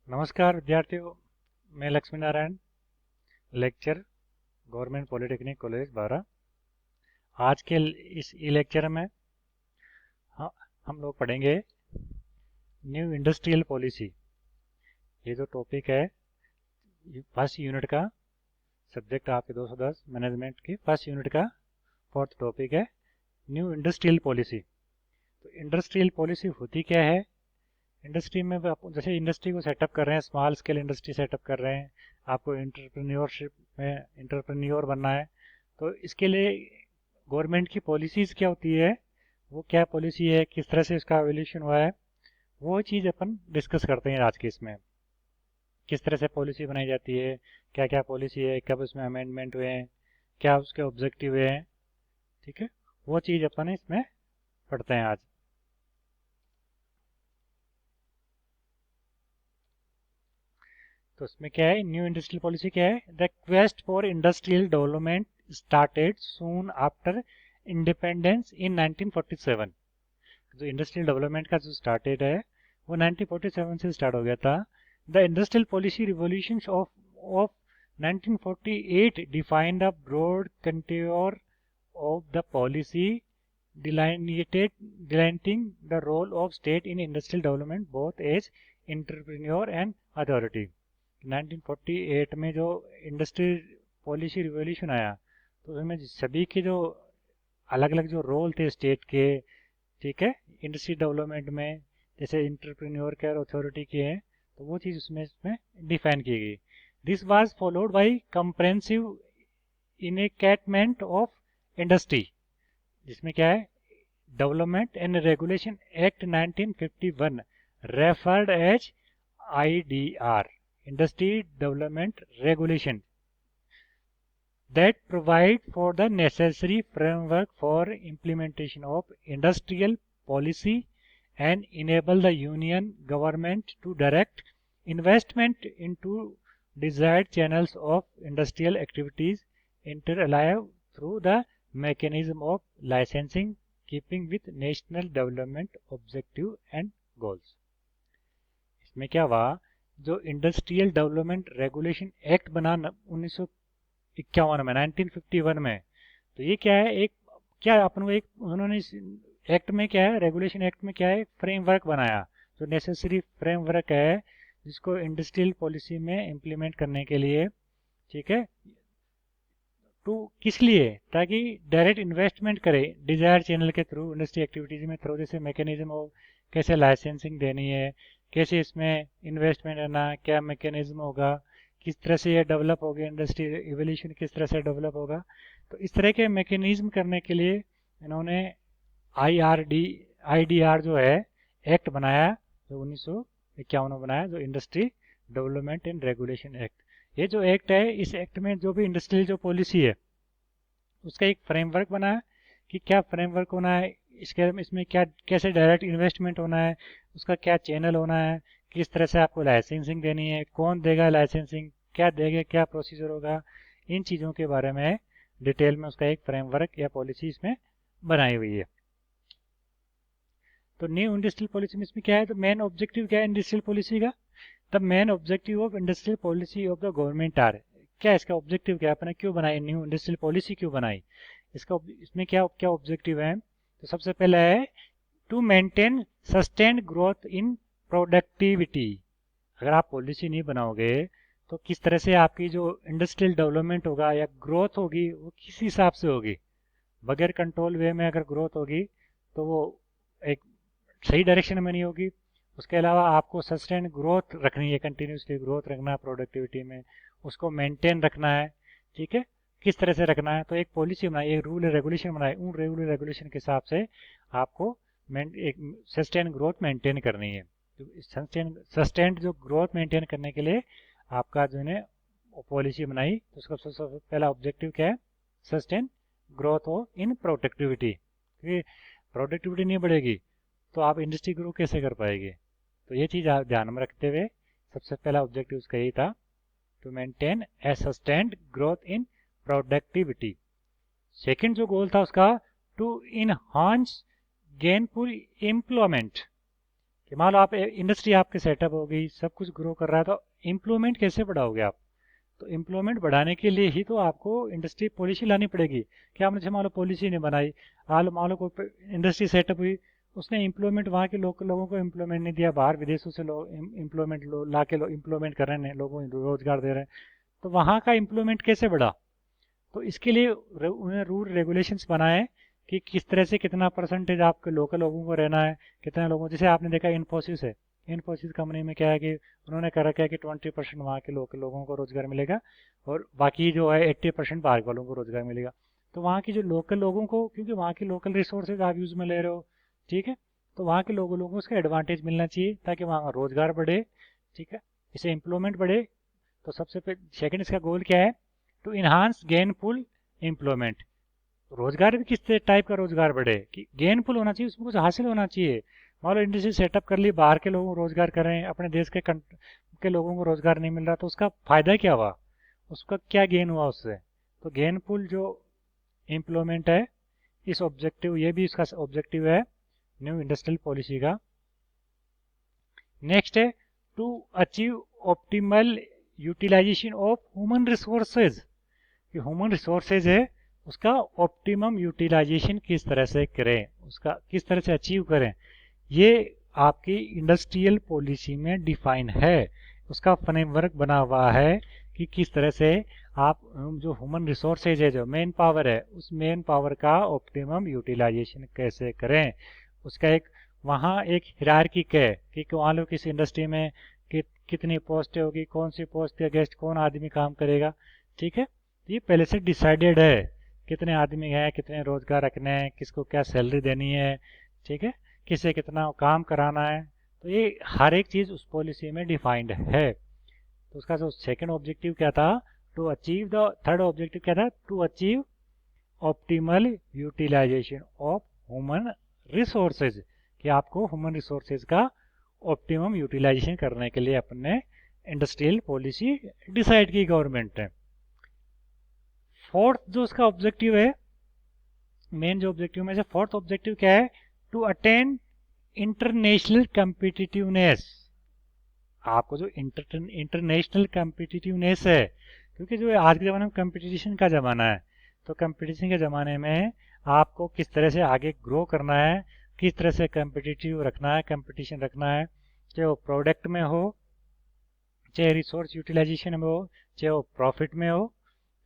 नमस्कार विद्यार्थियों, मैं Lakshmi Narayan, lecture government polytechnic college बारा। आज के इस ई लेक्चर में हम लोग पढ़ेंगे न्यू इंडस्ट्रियल पॉलिसी। ये जो टॉपिक है, फर्स्ट यूनिट का सब्जेक्ट आपके 210 मैनेजमेंट की फर्स्ट यूनिट का फोर्थ टॉपिक है न्यू इंडस्ट्रियल पॉलिसी। तो इंडस्ट्रियल पॉलिसी होती क्या है? इंडस्ट्री में जैसे इंडस्ट्री को सेटअप कर रहे हैं, स्मॉल स्केल इंडस्ट्री सेटअप कर रहे हैं, आपको इंटरप्रेन्योरशिप में इंटरप्रेन्योर बनना है, तो इसके लिए गवर्नमेंट की पॉलिसीज़ क्या होती है, वो क्या पॉलिसी है, किस तरह से इसका एवोल्यूशन हुआ है, वो चीज़ अपन डिस्कस करते हैं आज के इसमें। किस तरह से पॉलिसी बनाई जाती है, क्या क्या पॉलिसी है, कब उसमें अमेंडमेंट हुए हैं, क्या उसके ऑब्जेक्टिव हुए हैं, ठीक है, वो चीज़ अपन इसमें पढ़ते हैं आज। तो उसमें क्या है, न्यू इंडस्ट्रियल पॉलिसी क्या है? The quest for industrial development started soon after independence in 1947। जो इंडस्ट्रियल डेवलपमेंट का जो स्टार्टेड है वो 1947 से स्टार्ट हो गया था। The industrial policy revolution of 1948 defined the broad contour of the policy delineating the role of state in industrial development both as entrepreneur and authority। 1948 में जो इंडस्ट्री पॉलिसी रिवॉल्यूशन आया, तो उसमें सभी के जो अलग अलग जो रोल थे स्टेट के, ठीक है, इंडस्ट्री डेवलपमेंट में, जैसे इंटरप्रेन्योर के और अथॉरिटी के हैं, तो वो चीज़ उसमें डिफाइन की गई। This was followed by comprehensive enactment of industry, जिसमें क्या है, development and regulation act 1951 referred as IDR, industry development regulation, that provide for the necessary framework for implementation of industrial policy and enable the union government to direct investment into desired channels of industrial activities interalive through the mechanism of licensing keeping with national development objective and goals। इसमें क्या हुआ, जो industrial development regulation act बना 1951 में, 1951 में, तो ये क्या है, एक क्या अपन को एक उन्होंने इस एक्ट में क्या है, रेगुलेशन एक्ट में क्या है, फ्रेमवर्क बनाया, जो नेसेसरी फ्रेमवर्क है जिसको इंडस्ट्रियल पॉलिसी में इम्प्लीमेंट करने के लिए, ठीक है, तो किस लिए, ताकि डायरेक्ट इन्वेस्टमेंट करे डिजायर चैनल के थ्रू इंडस्ट्री एक्टिविटीज में थ्रू, जैसे मैकेनिज्म हो, कैसे लाइसेंसिंग देनी है, कैसे इसमें इन्वेस्टमेंट करना, क्या मैकेनिज्म होगा, किस तरह से ये डेवलप होगा, इंडस्ट्री इवोल्यूशन किस तरह से डेवलप होगा। तो इस तरह के मैकेनिज्म करने के लिए इन्होंने IDR जो है एक्ट बनाया, जो 1951 में बनाया, जो industry development and regulation act. ये जो एक्ट है, इस एक्ट में जो भी इंडस्ट्रियल जो पॉलिसी है उसका एक फ्रेमवर्क बना है कि क्या फ्रेमवर्क होना है, इसमें क्या, कैसे डायरेक्ट इन्वेस्टमेंट होना है, उसका क्या चैनल होना है, किस तरह से आपको लाइसेंसिंग देनी है, कौन देगा लाइसेंसिंग, क्या देगा, क्या प्रोसीजर होगा, इन चीज़ों के बारे में डिटेल में उसका एक फ्रेमवर्क या पॉलिसी इसमें बनाई हुई है। तो न्यू इंडस्ट्रियल पॉलिसी में इसमें क्या है, तो मेन ऑब्जेक्टिव क्या है इंडस्ट्रियल पॉलिसी का? The main objective of industrial policy of the government are, क्या इसका ऑब्जेक्टिव क्या, अपने क्यों बनाई न्यू इंडस्ट्रियल पॉलिसी क्यों बनाई, इसका इसमें क्या क्या ऑब्जेक्टिव है? तो सबसे पहला है to maintain sustained growth in productivity. अगर आप पॉलिसी नहीं बनाओगे तो किस तरह से आपकी जो इंडस्ट्रियल डेवलपमेंट होगा या ग्रोथ होगी वो किस हिसाब से होगी? बगैर कंट्रोल वे में अगर ग्रोथ होगी तो वो एक सही डायरेक्शन में नहीं होगी। उसके अलावा आपको सस्टेन ग्रोथ रखनी है, कंटिन्यूसली ग्रोथ रखना है प्रोडक्टिविटी में, उसको मेंटेन रखना है, ठीक है, किस तरह से रखना है? तो एक पॉलिसी बनाई, एक रूल रेगुलेशन बनाए, उन रूल रेगुलेशन के हिसाब से आपको एक सस्टेन ग्रोथ मेंटेन करनी है। तो सस्टेन्ड जो ग्रोथ मेंटेन करने के लिए आपका जो है पॉलिसी बनाई, तो उसका सबसे पहला ऑब्जेक्टिव क्या है, सस्टेन ग्रोथ हो इन प्रोडक्टिविटी, क्योंकि प्रोडक्टिविटी नहीं बढ़ेगी तो आप इंडस्ट्री ग्रो कैसे कर पाएंगे? तो ये चीज़ आप ध्यान में रखते हुए सबसे पहला ऑब्जेक्टिव उसका यही था, to maintain a sustained growth in productivity. Second जो गोल था उसका, टू इनहांस गेनफुल एम्प्लॉयमेंट, कि मान लो आप इंडस्ट्री आपकी सेटअप हो गई, सब कुछ ग्रो कर रहा है, तो एम्प्लॉयमेंट कैसे बढ़ाओगे आप? तो एम्प्लॉयमेंट बढ़ाने के लिए ही तो आपको इंडस्ट्री पॉलिसी लानी पड़ेगी। क्या आपने जैसे मान लो पॉलिसी नहीं बनाई, हाल मान लो कोई इंडस्ट्री सेटअप हुई, उसने एम्प्लॉयमेंट वहाँ के लोकल लोगों को एम्प्लॉयमेंट नहीं दिया, बाहर विदेशों से लोग एम्प्लॉयमेंट ला के एम्प्लॉयमेंट कर रहे हैं, लोगों को रोजगार दे रहे हैं, तो वहाँ का एम्प्लॉयमेंट कैसे बढ़ा? तो इसके लिए उन्हें रूल रेगुलेशंस बनाए कि किस तरह से कितना परसेंटेज आपके लोकल लोगों को रहना है, कितने लोगों, जैसे आपने देखा इन्फोसिस है, इन्फोसिस कंपनी में क्या है कि उन्होंने कर रखा है कि 20% वहाँ के लोकल लोगों को रोजगार मिलेगा और बाकी जो है 80% बाहर वालों को रोजगार मिलेगा। तो वहाँ की जो लोकल लोगों को, क्योंकि वहाँ की लोकल रिसोर्सेज आप यूज में ले रहे हो, ठीक है, तो वहाँ के लोगों को उसका एडवांटेज मिलना चाहिए ताकि वहाँ का रोजगार बढ़े, ठीक है, इससे एम्प्लॉयमेंट बढ़े। तो सबसे सेकंड इसका गोल क्या है? To enhance gainful employment. रोजगार भी किस टाइप का रोजगार बढ़े कि गेनफुल होना चाहिए, उसमें कुछ हासिल होना चाहिए। मान लो इंडस्ट्री सेटअप कर ली, बाहर के लोगों को रोजगार करें, अपने देश के लोगों को रोजगार नहीं मिल रहा, तो उसका फायदा क्या हुआ, उसका क्या गेन हुआ उससे? तो गेनफुल जो एम्प्लॉयमेंट है, इस ऑब्जेक्टिव, ये भी इसका ऑब्जेक्टिव है न्यू इंडस्ट्रियल पॉलिसी का। नेक्स्ट है to achieve optimal utilisation of human resources. कि ह्यूमन रिसोर्सेज है उसका ऑप्टिमम यूटिलाइजेशन किस तरह से करें, उसका किस तरह से अचीव करें, ये आपकी इंडस्ट्रियल पॉलिसी में डिफाइन है। उसका फ्रेमवर्क बना हुआ है कि किस तरह से आप जो ह्यूमन रिसोर्सेज है, जो मेन पावर है, उस मेन पावर का ऑप्टिमम यूटिलाइजेशन कैसे करें। उसका एक वहाँ एक हिरार्किक है कि मान लो किसी इंडस्ट्री में कितनी पोस्ट होगी, कौन सी पोस्ट के अगेंस्ट कौन आदमी काम करेगा, ठीक है, ये पहले से डिसाइडेड है, कितने आदमी हैं, कितने रोजगार रखने हैं, किसको क्या सैलरी देनी है, ठीक है, किसे कितना काम कराना है, तो ये हर एक चीज उस पॉलिसी में डिफाइंड है। तो उसका जो सेकंड ऑब्जेक्टिव क्या था, to achieve the third objective क्या था, to achieve optimal utilisation of human resources, कि आपको ह्यूमन रिसोर्सेज का ऑप्टिमम यूटिलाइजेशन करने के लिए अपने इंडस्ट्रियल पॉलिसी डिसाइड की गवर्नमेंट ने। फोर्थ जो उसका ऑब्जेक्टिव है, मेन जो ऑब्जेक्टिव में से फोर्थ ऑब्जेक्टिव क्या है, टू अटेन इंटरनेशनल कम्पिटिटिवनेस। आपको जो इंटरनेशनल कम्पिटिटिवनेस है, क्योंकि जो आज के ज़माने में कंपटीशन का ज़माना है, तो कंपटीशन के ज़माने में आपको किस तरह से आगे ग्रो करना है, किस तरह से कंपिटिटिव रखना है, कंपटीशन रखना है, चाहे वो प्रोडक्ट में हो, चाहे रिसोर्स यूटिलाइजेशन में हो, चाहे वो प्रॉफिट में हो,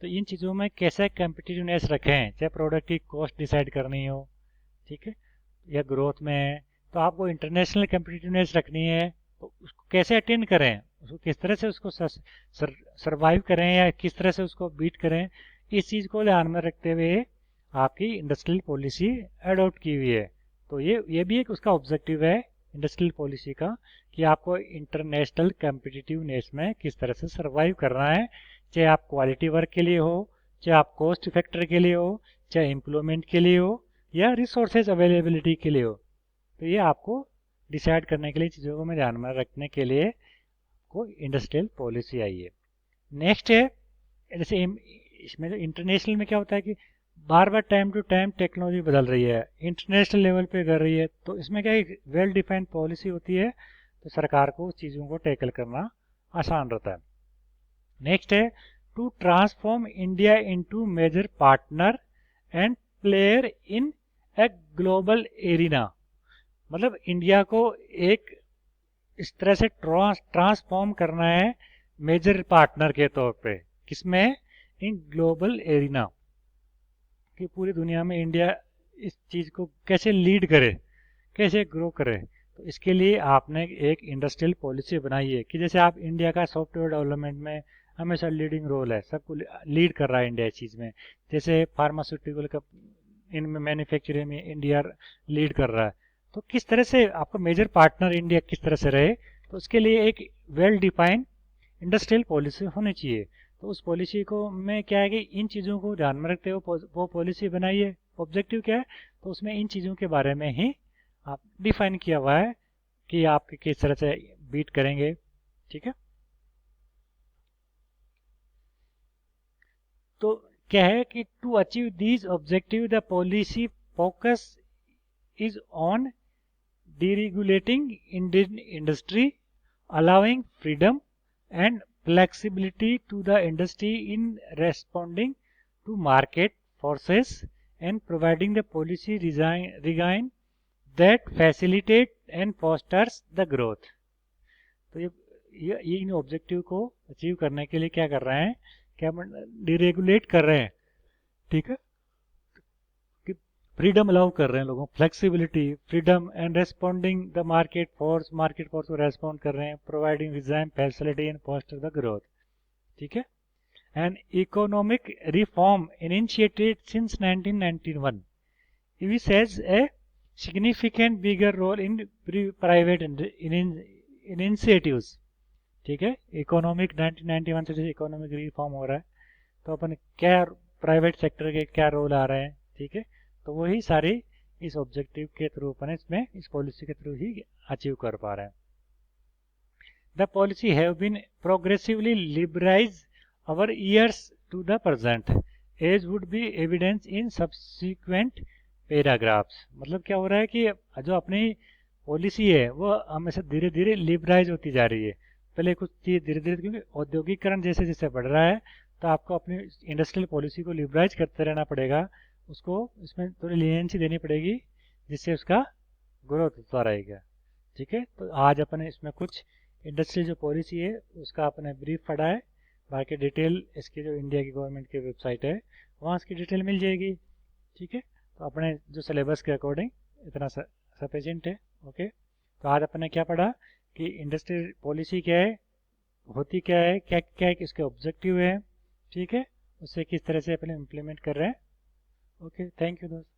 तो इन चीज़ों में कैसे कम्पिटिटिवनेस रखें, चाहे प्रोडक्ट की कॉस्ट डिसाइड करनी हो, ठीक है, या ग्रोथ में है, तो आपको इंटरनेशनल कम्पिटिटिवनेस रखनी है, तो उसको कैसे अटेन करें, उसको किस तरह से उसको सरवाइव करें या किस तरह से उसको बीट करें, इस चीज़ को ध्यान में रखते हुए आपकी इंडस्ट्रियल पॉलिसी अडॉप्ट की हुई है। तो ये भी एक उसका ऑब्जेक्टिव है इंडस्ट्रियल पॉलिसी का, कि आपको इंटरनेशनल कम्पिटिटिवनेस में किस तरह से सरवाइव करना है, चाहे आप क्वालिटी वर्क के लिए हो, चाहे आप कॉस्ट फैक्टर के लिए हो, चाहे एम्प्लॉयमेंट के लिए हो, या रिसोर्सेज अवेलेबिलिटी के लिए हो। तो ये आपको डिसाइड करने के लिए, चीज़ों को में ध्यान में रखने के लिए को इंडस्ट्रियल पॉलिसी आई है। नेक्स्ट है, जैसे इसमें जो इंटरनेशनल में क्या होता है कि बार बार टाइम टू टाइम टेक्नोलॉजी बदल रही है, इंटरनेशनल लेवल पे कर रही है, तो इसमें क्या एक वेल डिफाइंड पॉलिसी होती है, तो सरकार को चीज़ों को टैकल करना आसान रहता है। नेक्स्ट है to transform India into major partner and player in a global arena. मतलब इंडिया को एक इस तरह से ट्रांसफॉर्म करना है मेजर पार्टनर के तौर पे, किसमें, इन ग्लोबल एरिना, कि पूरी दुनिया में इंडिया इस चीज़ को कैसे लीड करे, कैसे ग्रो करे। तो इसके लिए आपने एक इंडस्ट्रियल पॉलिसी बनाई है कि जैसे आप इंडिया का सॉफ्टवेयर डेवलपमेंट में हमेशा लीडिंग रोल है, सबको लीड कर रहा है इंडिया इस चीज़ में, जैसे फार्मास्यूटिकल का इनमें मैन्युफैक्चरिंग में इंडिया लीड कर रहा है, तो किस तरह से आपका मेजर पार्टनर इंडिया किस तरह से रहे, तो उसके लिए एक वेल डिफाइंड इंडस्ट्रियल पॉलिसी होनी चाहिए। तो उस पॉलिसी को में क्या है कि इन चीज़ों को ध्यान में रखते हुए वो पॉलिसी बनाई है। ऑब्जेक्टिव क्या है, तो उसमें इन चीज़ों के बारे में ही आप डिफाइन किया हुआ है कि आप किस तरह से बीट करेंगे, ठीक है। तो क्या है कि to achieve these objective the policy focus is on deregulating industry, allowing freedom and flexibility to the industry in responding to market forces and providing the policy design that facilitate and fosters the growth. तो ये इन objective को achieve करने के लिए क्या कर रहे हैं, क्या डिरेगुलेट कर रहे हैं, ठीक है, कि फ्रीडम अलाउ कर रहे हैं लोगों, flexibility, freedom and responding the market force को रेस्पॉन्ड कर रहे हैं, providing design facility and foster the growth, ठीक है. And economic reform initiated since 1991 which has a significant bigger role in private initiatives, ठीक है. इकोनॉमिक 1991 से जैसे इकोनॉमिक रिफॉर्म हो रहा है, तो अपन क्या प्राइवेट सेक्टर के क्या रोल आ रहे हैं, ठीक है, तो वही सारी इस ऑब्जेक्टिव के थ्रू अपन इसमें इस पॉलिसी के थ्रू ही अचीव कर पा रहे हैं. The policy have been progressively liberalise over years to the present as would be evidence in subsequent paragraphs. मतलब क्या हो रहा है कि जो अपनी पॉलिसी है वो हमेशा धीरे धीरे लिबराइज होती जा रही है. पहले कुछ चीज धीरे धीरे, क्योंकि औद्योगिकरण जैसे जैसे बढ़ रहा है, तो आपको अपनी इंडस्ट्रियल पॉलिसी को लिबराइज करते रहना पड़ेगा, उसको इसमें थोड़ी लीनियंसी देनी पड़ेगी जिससे उसका ग्रोथ होता रहेगा, ठीक है. तो आज अपन इसमें कुछ इंडस्ट्रियल जो पॉलिसी है उसका अपने ब्रीफ पढ़ा है. बाकी डिटेल इसकी जो इंडिया की गवर्नमेंट की वेबसाइट है वहाँ इसकी डिटेल मिल जाएगी, ठीक है. तो अपने जो सिलेबस के अकॉर्डिंग इतना सफिशिएंट है. ओके, तो आज अपन ने क्या पढ़ा कि इंडस्ट्रियल पॉलिसी क्या है, होती क्या है, क्या क्या इसके ऑब्जेक्टिव है, ठीक है, उससे किस तरह से अपन इम्प्लीमेंट कर रहे हैं. ओके, थैंक यू दोस्त.